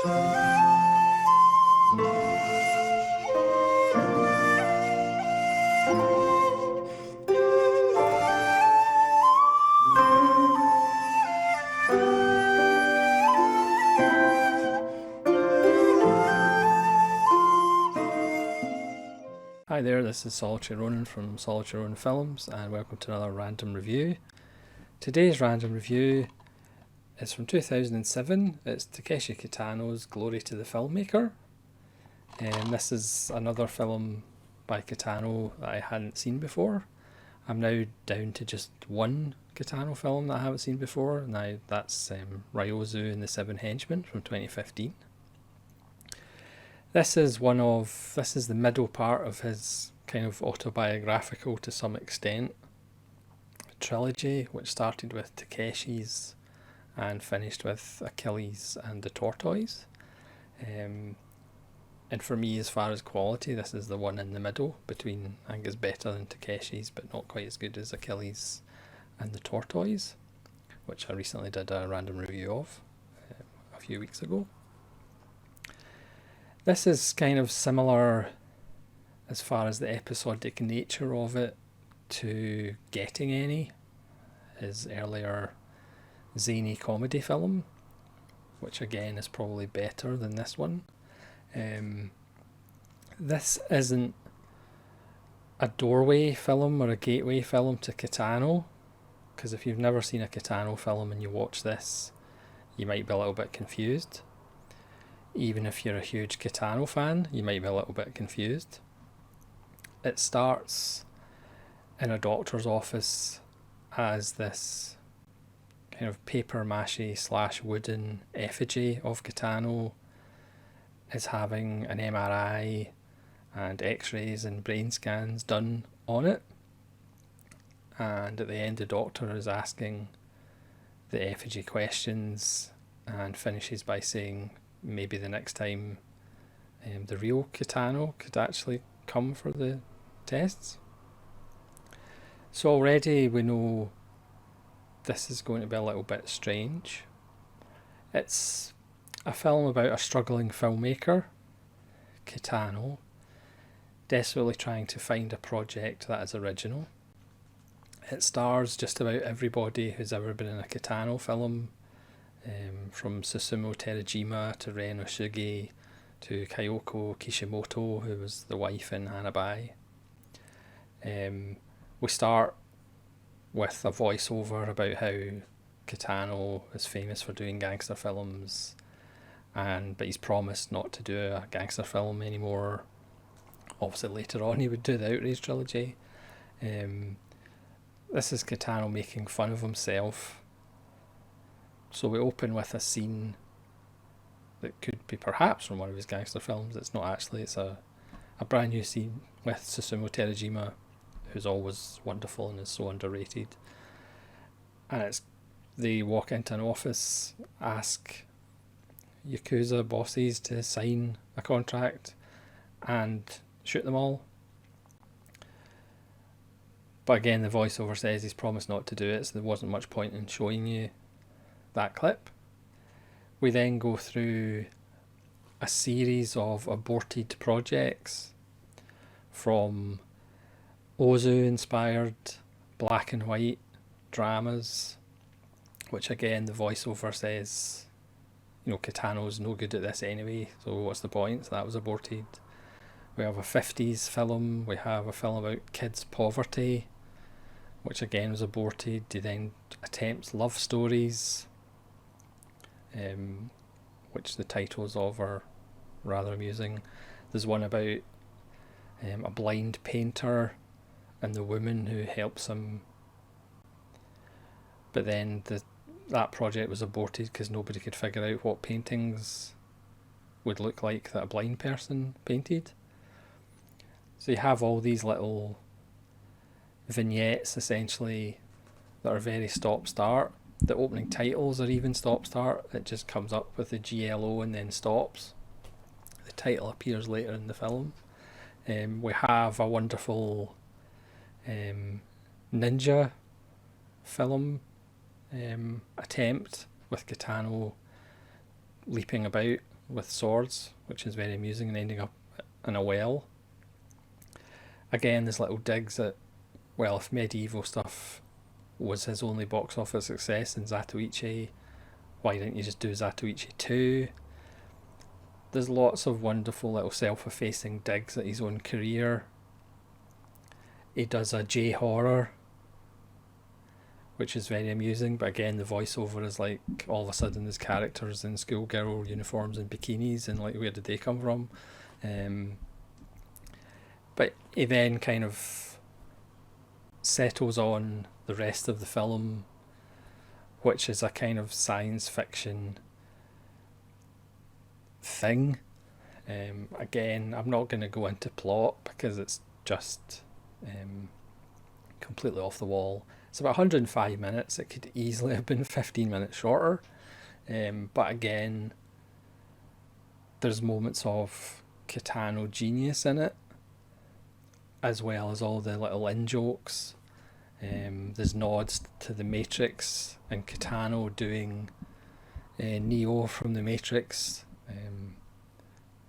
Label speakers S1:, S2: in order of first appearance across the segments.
S1: Hi there, this is Solitary Ronin from Solitary Ronin Films, and welcome to another random review. Today's random review is from 2007. It's Takeshi Kitano's Glory to the Filmmaker. And this is another film by Kitano that I hadn't seen before. I'm now down to just one Kitano film that I haven't seen before, and that's Ryozu and the Seven Henchmen from 2015. This is the middle part of his kind of autobiographical, to some extent, trilogy, which started with Takeshi's and finished with Achilles and the Tortoise. And for me, as far as quality, this is the one in the middle between. I think it's better than Takeshi's, but not quite as good as Achilles and the Tortoise, which I recently did a random review of a few weeks ago. This is kind of similar as far as the episodic nature of it to Getting Any, his earlier zany comedy film, which again is probably better than this one. This isn't a doorway film or a gateway film to Kitano, because if you've never seen a Kitano film and you watch this, you might be a little bit confused. Even if you're a huge Kitano fan, you might be a little bit confused. It starts in a doctor's office as this kind of paper mache / wooden effigy of Kitano is having an MRI and x-rays and brain scans done on it. And at the end, the doctor is asking the effigy questions and finishes by saying, maybe the next time the real Kitano could actually come for the tests. So already we know this is going to be a little bit strange. It's a film about a struggling filmmaker, Kitano, desperately trying to find a project that is original. It stars just about everybody who's ever been in a Kitano film, from Susumu Terajima to Ren Oshugi to Kyoko Kishimoto, who was the wife in Hanabai. We start with a voiceover about how Kitano is famous for doing gangster films, but he's promised not to do a gangster film anymore. Obviously later on he would do the Outrage trilogy. This is Kitano making fun of himself. So we open with a scene that could be perhaps from one of his gangster films. It's not actually. It's a brand new scene with Susumu Terajima, who's always wonderful and is so underrated. And they walk into an office, ask Yakuza bosses to sign a contract and shoot them all. But again, the voiceover says he's promised not to do it, so there wasn't much point in showing you that clip. We then go through a series of aborted projects, from Ozu inspired black and white dramas, which again the voiceover says, Kitano's no good at this anyway, so what's the point? So that was aborted. We have a 50s film, we have a film about kids' poverty, which again was aborted. He then attempts love stories, which the titles of are rather amusing. There's one about a blind painter and the woman who helps him, but then that project was aborted because nobody could figure out what paintings would look like that a blind person painted. So you have all these little vignettes essentially that are very stop-start. The opening titles are even stop-start. It just comes up with the GLO and then stops. The title appears later in the film. We have a wonderful ninja film attempt with Kitano leaping about with swords, which is very amusing, and ending up in a well. Again, there's little digs at, well, if medieval stuff was his only box office success in Zatoichi, why didn't you just do Zatoichi 2? There's lots of wonderful little self-effacing digs at his own career. He does a J-horror, which is very amusing, but again, the voiceover is like, all of a sudden there's characters in schoolgirl uniforms and bikinis, and like, where did they come from? But he then kind of settles on the rest of the film, which is a kind of science fiction thing. Again, I'm not going to go into plot because it's just completely off the wall. It's about 105 minutes. It could easily have been 15 minutes shorter. But again, there's moments of Kitano genius in it, as well as all the little in-jokes. There's nods to the Matrix, and Kitano doing Neo from the Matrix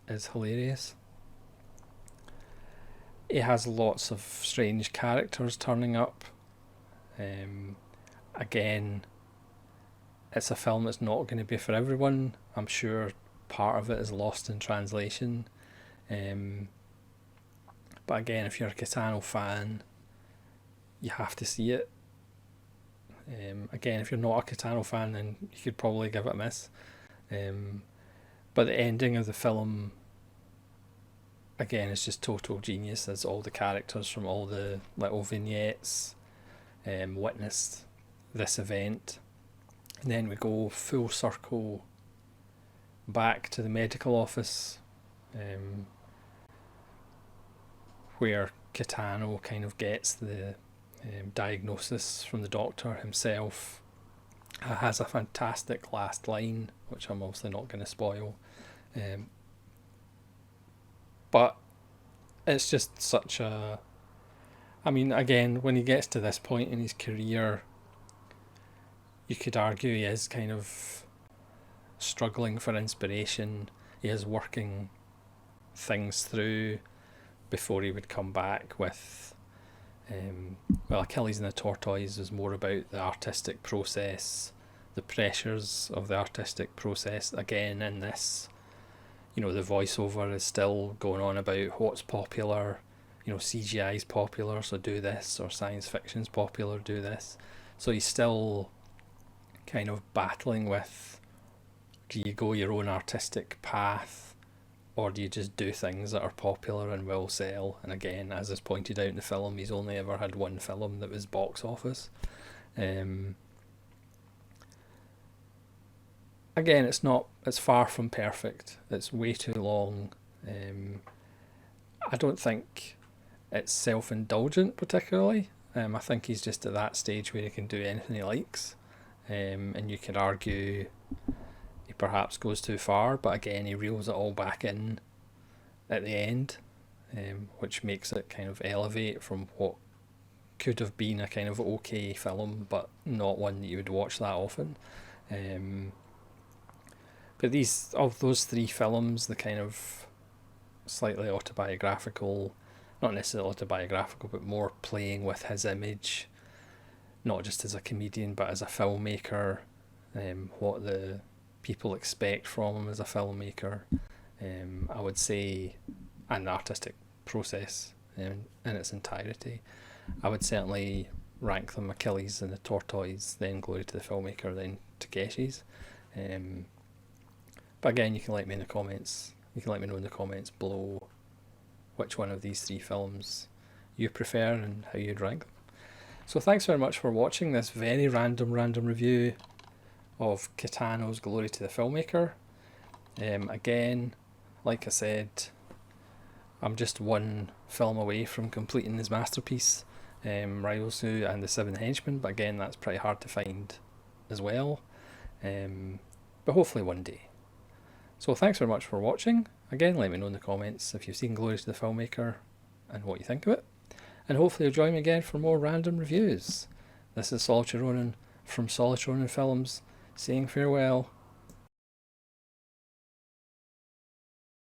S1: is hilarious. It has lots of strange characters turning up. Again, it's a film that's not going to be for everyone. I'm sure part of it is lost in translation. But again, if you're a Kitano fan, you have to see it. Again, if you're not a Kitano fan, then you could probably give it a miss. But the ending of the film, again, is just total genius, as all the characters from all the little vignettes witnessed this event. And then we go full circle back to the medical office, where Kitano kind of gets the diagnosis from the doctor himself. Has a fantastic last line, which I'm obviously not going to spoil. But it's just such a... I mean, again, when he gets to this point in his career, you could argue he is kind of struggling for inspiration. He is working things through before he would come back with... well, Achilles and the Tortoise was more about the artistic process, the pressures of the artistic process. Again, in this, the voiceover is still going on about what's popular. CGI is popular, so do this, or science fiction's popular, do this. So he's still kind of battling with, do you go your own artistic path, or do you just do things that are popular and will sell? And again, as is pointed out in the film, he's only ever had one film that was box office. Again, it's far from perfect. It's way too long. I don't think it's self-indulgent particularly. I think he's just at that stage where he can do anything he likes. And you could argue he perhaps goes too far, but again, he reels it all back in at the end, which makes it kind of elevate from what could have been a kind of okay film, but not one that you would watch that often. But of those three films, the kind of slightly autobiographical, not necessarily autobiographical, but more playing with his image, not just as a comedian, but as a filmmaker, what the people expect from him as a filmmaker, I would say, and the artistic process in its entirety, I would certainly rank them Achilles and the Tortoise, then Glory to the Filmmaker, then Takeshi's. But again, you can let me in the comments. You can let me know in the comments below which one of these three films you prefer and how you'd rank them. So thanks very much for watching this very random review of Kitano's Glory to the Filmmaker. Again, like I said, I'm just one film away from completing his masterpiece, Ryosu and the Seven Henchmen, but again, that's pretty hard to find as well. But hopefully one day. So thanks very much for watching. Again, let me know in the comments if you've seen Glory to the Filmmaker and what you think of it. And hopefully you'll join me again for more random reviews. This is Solitary Ronin from Solitary Ronin Films, saying farewell.